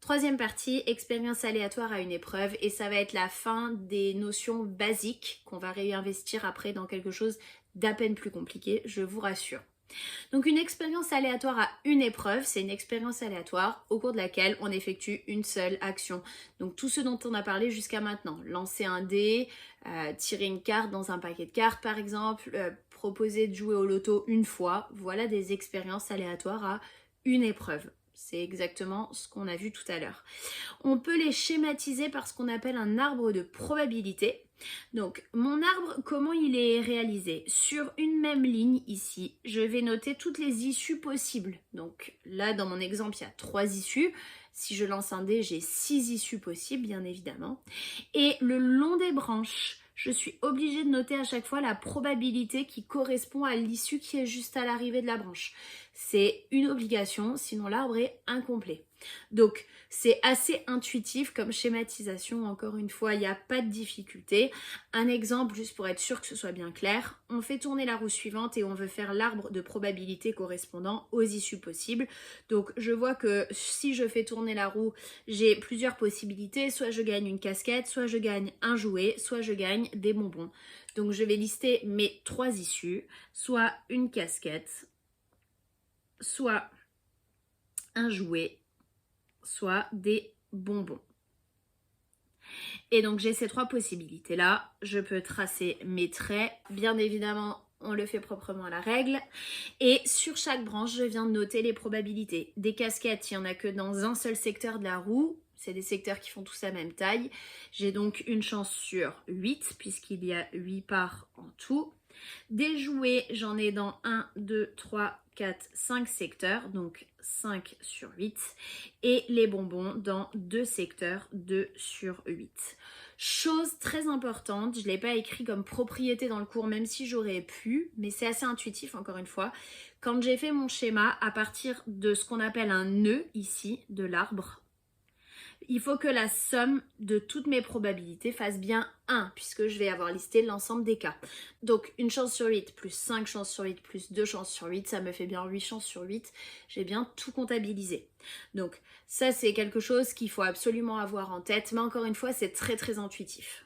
Troisième partie, expérience aléatoire à une épreuve, et ça va être la fin des notions basiques qu'on va réinvestir après dans quelque chose d'à peine plus compliqué, je vous rassure. Donc une expérience aléatoire à une épreuve, c'est une expérience aléatoire au cours de laquelle on effectue une seule action. Donc tout ce dont on a parlé jusqu'à maintenant, lancer un dé, tirer une carte dans un paquet de cartes par exemple, proposer de jouer au loto une fois, voilà des expériences aléatoires à une épreuve. C'est exactement ce qu'on a vu tout à l'heure. On peut les schématiser par ce qu'on appelle un arbre de probabilité. Donc mon arbre, comment il est réalisé? Sur une même ligne ici, je vais noter toutes les issues possibles. Donc là dans mon exemple il y a 3 issues. Si je lance un dé, j'ai 6 issues possibles bien évidemment. Et le long des branches, je suis obligée de noter à chaque fois la probabilité qui correspond à l'issue qui est juste à l'arrivée de la branche. C'est une obligation, sinon l'arbre est incomplet. Donc c'est assez intuitif comme schématisation, encore une fois, il n'y a pas de difficulté. Un exemple, juste pour être sûr que ce soit bien clair, on fait tourner la roue suivante et on veut faire l'arbre de probabilité correspondant aux issues possibles. Donc je vois que si je fais tourner la roue, j'ai plusieurs possibilités, soit je gagne une casquette, soit je gagne un jouet, soit je gagne des bonbons. Donc je vais lister mes 3 issues, soit une casquette, soit un jouet, soit des bonbons. Et donc j'ai ces 3 possibilités là, je peux tracer mes traits, bien évidemment on le fait proprement à la règle, et sur chaque branche je viens de noter les probabilités. Des casquettes, il n'y en a que dans un seul secteur de la roue, c'est des secteurs qui font tous la même taille, j'ai donc une chance sur 8 puisqu'il y a 8 parts en tout. Des jouets, j'en ai dans 1, 2, 3, 4, 5 secteurs, donc 5 sur 8. Et les bonbons dans 2 secteurs, 2 sur 8. Chose très importante, je ne l'ai pas écrit comme propriété dans le cours, même si j'aurais pu, mais c'est assez intuitif encore une fois. Quand j'ai fait mon schéma, à partir de ce qu'on appelle un nœud ici, de l'arbre, il faut que la somme de toutes mes probabilités fasse bien 1, puisque je vais avoir listé l'ensemble des cas. Donc une chance sur 8 plus 5 chances sur 8 plus 2 chances sur 8, ça me fait bien 8 chances sur 8. J'ai bien tout comptabilisé. Donc ça c'est quelque chose qu'il faut absolument avoir en tête, mais encore une fois c'est très intuitif.